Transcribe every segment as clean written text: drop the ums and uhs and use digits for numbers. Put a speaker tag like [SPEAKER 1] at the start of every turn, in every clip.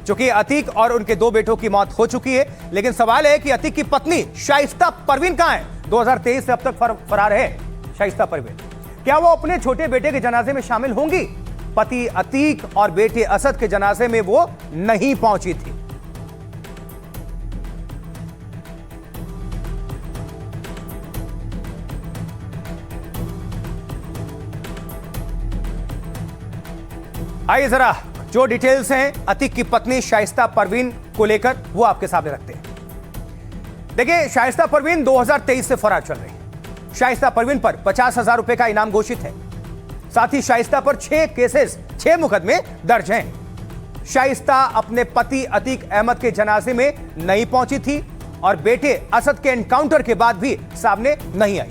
[SPEAKER 1] चूंकि अतीक और उनके 2 बेटों की मौत हो चुकी है, लेकिन सवाल है कि अतीक की पत्नी शाइस्ता परवीन कहां है। 2023 से अब तक फरार है शाइस्ता परवीन। क्या वो अपने छोटे बेटे के जनाजे में शामिल होंगी? पति अतीक और बेटे असद के जनाजे में वो नहीं पहुंची थी। आइए जरा जो डिटेल्स हैं अतीक की पत्नी शाइस्ता परवीन को लेकर वो आपके सामने रखते हैं। देखिए, शाइस्ता परवीन 2023 से फरार चल रही है। शाइस्ता परवीन पर 50,000 रुपए का इनाम घोषित है। साथ ही शाइस्ता पर 6 केसेस, 6 मुकदमे दर्ज हैं। शाइस्ता अपने पति अतीक अहमद के जनाजे में नहीं पहुंची थी और बेटे असद के एनकाउंटर के बाद भी सामने नहीं आई।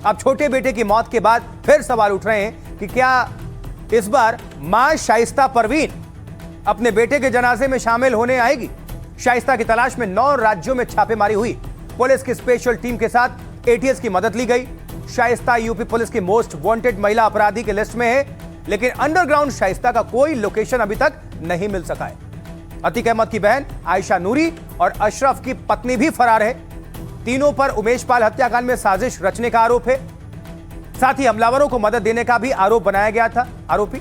[SPEAKER 1] अब छोटे बेटे की मौत के बाद फिर सवाल उठ रहे हैं कि क्या इस बार मां शाइस्ता परवीन अपने बेटे के जनाजे में शामिल होने आएगी? शाइस्ता की तलाश में 9 राज्यों में छापेमारी हुई। पुलिस की स्पेशल टीम के साथ एटीएस की मदद ली गई। शाइस्ता यूपी पुलिस की मोस्ट वांटेड महिला अपराधी के लिस्ट में है, लेकिन अंडरग्राउंड शाइस्ता का कोई लोकेशन अभी तक नहीं मिल सका है। अतीक अहमद की बहन आयशा नूरी और अशरफ की पत्नी भी फरार है। तीनों पर उमेश पाल हत्याकांड में साजिश रचने का आरोप है। साथ ही हमलावरों को मदद देने का भी आरोप बनाया गया था। आरोपी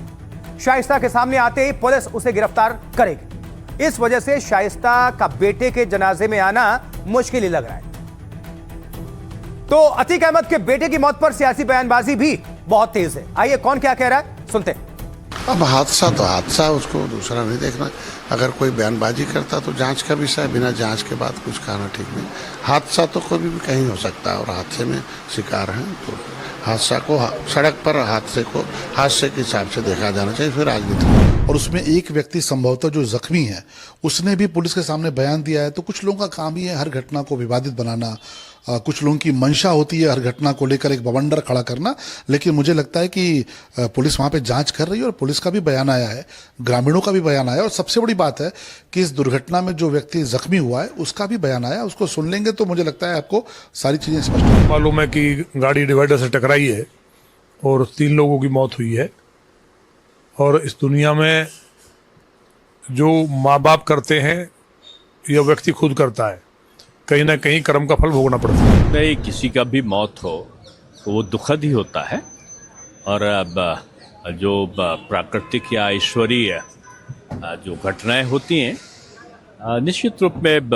[SPEAKER 1] शाइस्ता के सामने आते ही पुलिस उसे गिरफ्तार करेगी। इस वजह से शाइस्ता का बेटे के जनाजे में आना मुश्किल ही लग रहा है। तो अतीक अहमद के बेटे की मौत पर सियासी बयानबाजी भी बहुत तेज है। आइए कौन क्या कह रहा है सुनते हैं।
[SPEAKER 2] अब हादसा तो हादसा, उसको दूसरा नहीं देखना। अगर कोई बयानबाजी करता तो जांच का विषय, बिना जांच के बाद कुछ कहना ठीक नहीं। हादसा तो कभी भी कहीं हो सकता है और हादसे में शिकार हैं तो हादसा को सड़क पर हादसे को हादसे के हिसाब से देखा जाना चाहिए, फिर राजनीति।
[SPEAKER 3] और उसमें एक व्यक्ति संभवतः जो जख्मी है उसने भी पुलिस के सामने बयान दिया है। तो कुछ लोगों का काम ही है हर घटना को विवादित बनाना। कुछ लोगों की मंशा होती है हर घटना को लेकर एक बवंडर खड़ा करना। लेकिन मुझे लगता है कि पुलिस वहां पे जांच कर रही है और पुलिस का भी बयान आया है, ग्रामीणों का भी बयान आया। और सबसे बड़ी बात है कि इस दुर्घटना में जो व्यक्ति जख्मी हुआ है उसका भी बयान आया। उसको सुन लेंगे तो मुझे लगता है आपको सारी चीजें स्पष्ट।
[SPEAKER 4] मालूम है कि गाड़ी डिवाइडर से टकराई है और 3 लोगों की मौत हुई है। और इस दुनिया में जो माँ बाप करते हैं यह व्यक्ति खुद करता है, कहीं ना कहीं कर्म का फल भोगना पड़ता है।
[SPEAKER 5] नहीं, किसी का भी मौत हो तो वो दुखद ही होता है। और अब जो प्राकृतिक या ईश्वरीय जो घटनाएं होती हैं, निश्चित रूप में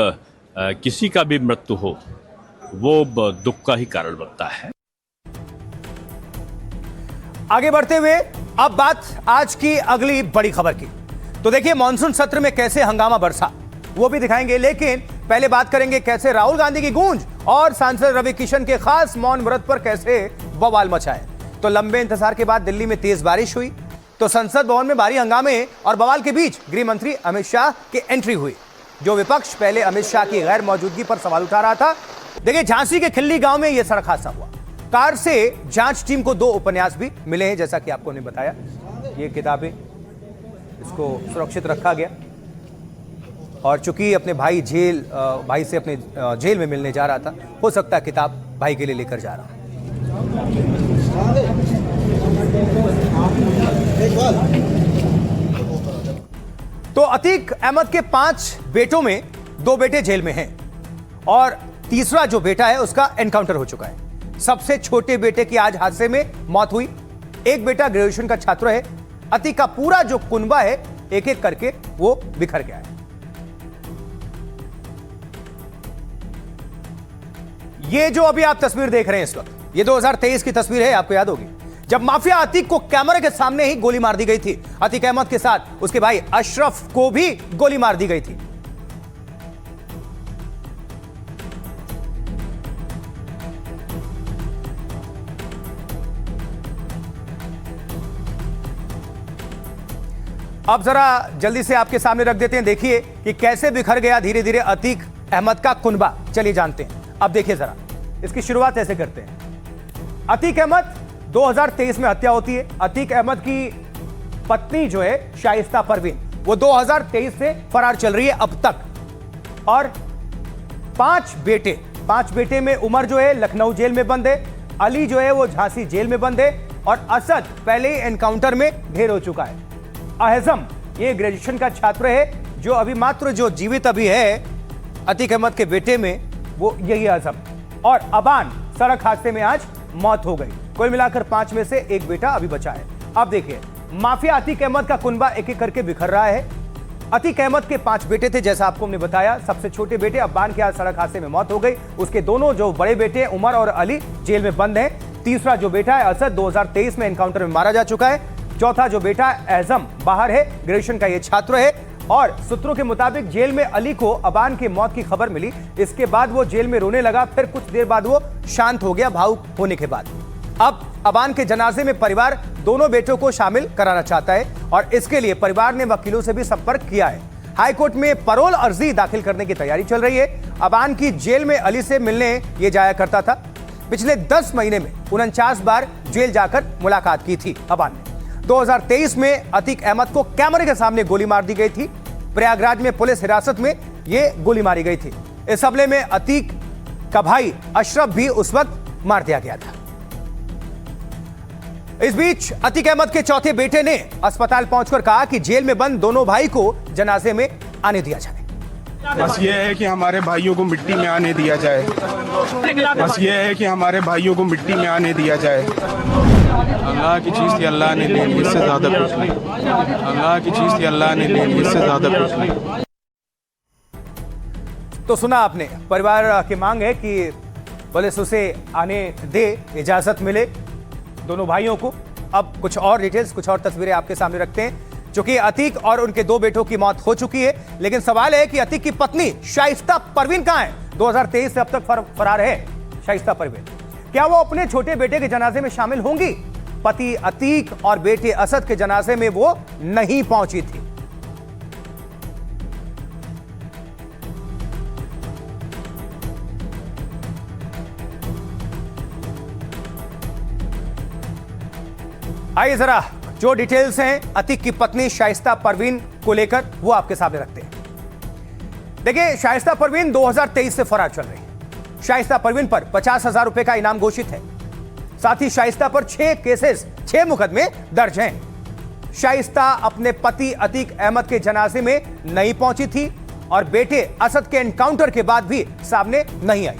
[SPEAKER 5] किसी का भी मृत्यु हो वो दुख का ही कारण बनता है।
[SPEAKER 1] आगे बढ़ते हुए अब बात आज की अगली बड़ी खबर की। तो देखिए, मॉनसून सत्र में कैसे हंगामा बरसा वो भी दिखाएंगे, लेकिन पहले बात करेंगे कैसे राहुल गांधी की गूंज और सांसद रवि किशन के खास मौन व्रत पर कैसे बवाल मचा है। तो लंबे इंतजार के बाद दिल्ली में तेज बारिश हुई तो संसद भवन में भारी हंगामे और बवाल के बीच गृह मंत्री अमित शाह की एंट्री हुई। जो विपक्ष पहले अमित शाह की गैर मौजूदगी पर सवाल उठा रहा था। देखिए, झांसी के खिल्ली गांव में यह सड़क हादसा हुआ। कार से जांच टीम को 2 उपन्यास भी मिले हैं, जैसा कि आपको ने बताया। ये किताबें इसको सुरक्षित रखा गया और चूंकि अपने भाई से अपने जेल में मिलने जा रहा था, हो सकता है किताब भाई के लिए लेकर जा रहा। तो अतीक अहमद के 5 बेटों में 2 बेटे जेल में हैं और तीसरा जो बेटा है उसका एनकाउंटर हो चुका है। सबसे छोटे बेटे की आज हादसे में मौत हुई। एक बेटा ग्रेजुएशन का छात्र है। अतीक का पूरा जो कुनबा है एक एक करके वो बिखर गया है। ये जो अभी आप तस्वीर देख रहे हैं इस वक्त, ये 2023 की तस्वीर है, आपको याद होगी, जब माफिया अतीक को कैमरे के सामने ही गोली मार दी गई थी। अतीक अहमद के साथ उसके भाई अशरफ को भी गोली मार दी गई थी। अब जरा जल्दी से आपके सामने रख देते हैं, देखिए कि कैसे बिखर गया धीरे धीरे अतीक अहमद का कुनबा। चलिए जानते हैं। अब देखिए जरा, इसकी शुरुआत ऐसे करते हैं। अतीक अहमद 2023 में हत्या होती है। अतीक अहमद की पत्नी जो है शाइस्ता परवीन, वो 2023 से फरार चल रही है अब तक। और 5 बेटे में उमर जो है लखनऊ जेल में बंद है, अली जो है वो झांसी जेल में बंद है और असद पहले ही एनकाउंटर में ढेर हो चुका है। अहजम ये ग्रेजुएशन का छात्र है जो अभी मात्र जो जीवित अभी है अतीक अहमद के बेटे में, वो यही आजम और अबान सड़क हादसे में आज मौत हो गई। कुल मिलाकर 5 में से एक बेटा अभी बचा है। अब देखिए, माफिया अतीक अहमद का कुनबा एक एक करके बिखर रहा है। अतीक अहमद के 5 बेटे थे, जैसा आपको हमने बताया। सबसे छोटे बेटे अब्बान की आज सड़क हादसे में मौत हो गई। उसके दोनों जो बड़े बेटे उमर और अली जेल में बंद हैं। तीसरा जो बेटा है असद 2023 में एनकाउंटर में मारा जा चुका है। चौथा जो बेटा एजम बाहर है, ग्रेजुएशन का ये छात्र है। और सूत्रों के मुताबिक जेल में अली को अबान की मौत की खबर मिली। इसके बाद वो जेल में रोने लगा, फिर कुछ देर बाद वो शांत हो गया भावुक होने के बाद। अब अबान के जनाजे में परिवार दोनों बेटों को शामिल कराना चाहता है और इसके लिए परिवार ने वकीलों से भी संपर्क किया है। हाईकोर्ट में पैरोल अर्जी दाखिल करने की तैयारी चल रही है। अबान की जेल में अली से मिलने ये जाया करता था। पिछले 10 महीने में 49 बार जेल जाकर मुलाकात की थी अबान ने। 2023 में अतीक अहमद को कैमरे के सामने गोली मार दी गई थी। प्रयागराज में पुलिस हिरासत में ये गोली मारी गई थी। इस हमले में अतीक का भाई अशरफ भी उस वक्त मार दिया गया था। इस बीच अतीक अहमद के चौथे बेटे ने अस्पताल पहुंचकर कहा कि जेल में बंद दोनों भाई को जनाजे में आने दिया जाए।
[SPEAKER 6] बस ये है कि हमारे भाइयों को मिट्टी में आने दिया जाए। बस ये है कि हमारे भाइयों को मिट्टी में आने दिया जाए। अल्लाह की चीज़ थी, अल्लाह ने ले ली, इससे ज़्यादा कुछ नहीं। अल्लाह की चीज़ थी, अल्लाह ने ले ली, इससे ज़्यादा कुछ नहीं।
[SPEAKER 1] तो सुना आपने, परिवार की मांग है कि पुलिस उसे आने दे, इजाजत मिले दोनों भाइयों को। अब कुछ और डिटेल्स, कुछ और तस्वीरें आपके सामने रखते हैं। चूंकि अतीक और उनके 2 बेटों की मौत हो चुकी है, लेकिन सवाल है कि अतीक की पत्नी शाइस्ता परवीन कहां है? 2023 से अब तक फरार है शाइस्ता परवीन। क्या वो अपने छोटे बेटे के जनाजे में शामिल होंगी? पति अतीक और बेटे असद के जनाजे में वो नहीं पहुंची थी। आइए जरा जो डिटेल्स हैं अतीक की पत्नी शाइस्ता परवीन को लेकर, वो आपके सामने रखते हैं। देखिए, शाइस्ता परवीन 2023 से फरार चल रही है। शाइस्ता परवीन पर 50,000 रुपए का इनाम घोषित है। साथ ही शाइस्ता पर 6 केसेस, 6 मुकदमे दर्ज हैं। शाइस्ता अपने पति अतीक अहमद के जनाजे में नहीं पहुंची थी और बेटे असद के एनकाउंटर के बाद भी सामने नहीं आई।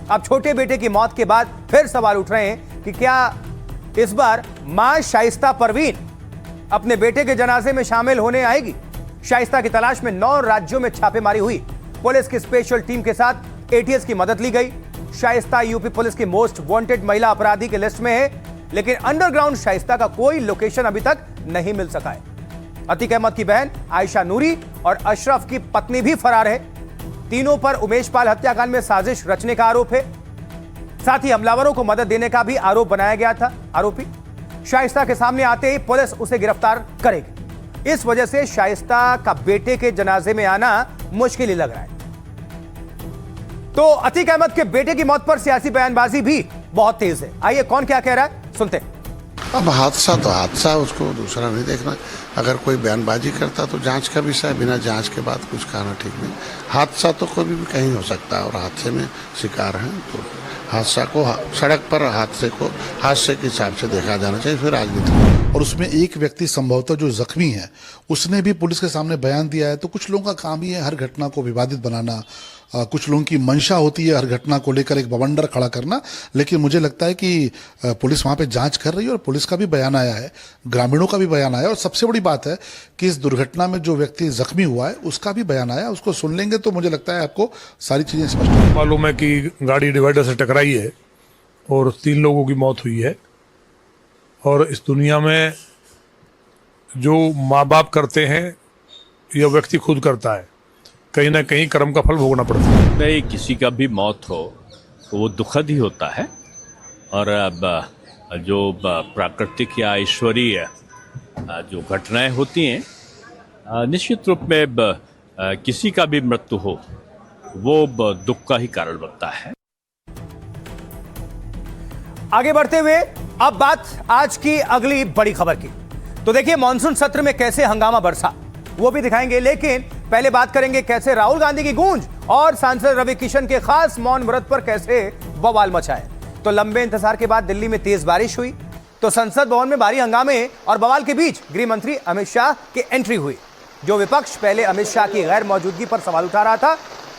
[SPEAKER 1] अब छोटे बेटे की मौत के बाद फिर सवाल उठ रहे हैं कि क्या इस बार मां शाइस्ता परवीन अपने बेटे के जनाजे में शामिल होने आएगी? शाइस्ता की तलाश में 9 राज्यों में छापेमारी हुई। पुलिस की स्पेशल टीम के साथ एटीएस की मदद ली गई। शाइस्ता यूपी पुलिस की मोस्ट वांटेड महिला अपराधी की लिस्ट में है, लेकिन अंडरग्राउंड शाइस्ता का कोई लोकेशन अभी तक नहीं मिल सका है। अतीक अहमद की बहन आयशा नूरी और अशरफ की पत्नी भी फरार है। तीनों पर उमेश पाल हत्याकांड में साजिश रचने का आरोप है। साथ ही हमलावरों को मदद देने का भी आरोप बनाया गया था। आरोपी शाइस्ता के सामने आते ही पुलिस उसे गिरफ्तार करेगी। इस वजह से शाइस्ता का बेटे के जनाजे में आना मुश्किल ही लग रहा है। तो अतीक अहमद के बेटे की मौत पर सियासी बयानबाजी भी बहुत तेज है। आइए कौन क्या कह रहा है, सुनते हैं।
[SPEAKER 2] अब हादसा तो हादसा, उसको दूसरा नहीं देखना। अगर कोई बयानबाजी करता तो जांच का विषय, बिना जांच के बाद कुछ कहना ठीक नहीं। हादसा तो कोई भी कहीं हो सकता है और हादसे में शिकार हैं तो हादसा को सड़क पर हादसे को हादसे के हिसाब से देखा जाना चाहिए, फिर राजनीति।
[SPEAKER 3] और उसमें एक व्यक्ति संभवतः जो जख्मी है उसने भी पुलिस के सामने बयान दिया है। तो कुछ लोगों का काम ही है हर घटना को विवादित बनाना। कुछ लोगों की मंशा होती है हर घटना को लेकर एक बवंडर खड़ा करना। लेकिन मुझे लगता है कि पुलिस वहां पे जांच कर रही है और पुलिस का भी बयान आया है, ग्रामीणों का भी बयान आया। और सबसे बड़ी बात है कि इस दुर्घटना में जो व्यक्ति जख्मी हुआ है उसका भी बयान आया। उसको सुन लेंगे तो मुझे लगता है आपको सारी चीजें स्पष्ट होंगी।
[SPEAKER 4] मालूम है कि गाड़ी डिवाइडर से टकराई है और 3 लोगों की मौत हुई है। और इस दुनिया में जो माँ बाप करते हैं यह व्यक्ति खुद करता है, कहीं ना कहीं कर्म का फल भोगना पड़ता है।
[SPEAKER 5] नहीं, किसी का भी मौत हो तो वो दुखद ही होता है। और अब जो प्राकृतिक या ईश्वरीय जो घटनाएं होती हैं, निश्चित रूप में किसी का भी मृत्यु हो वो दुख का ही कारण बनता है।
[SPEAKER 1] आगे बढ़ते हुए अब बात आज की अगली बड़ी खबर की। तो देखिए, मॉनसून सत्र में कैसे हंगामा बरसा वो भी दिखाएंगे, लेकिन पहले बात करेंगे कैसे राहुल गांधी की गूंज और सांसद रवि किशन के खास मौन व्रत पर कैसे बवाल मचा है। तो लंबे इंतजार के बाद दिल्ली में तेज बारिश हुई तो संसद भवन में भारी हंगामे और बवाल के बीच गृह मंत्री अमित शाह की एंट्री हुई। जो विपक्ष पहले अमित शाह की गैर मौजूदगी पर सवाल उठा रहा था,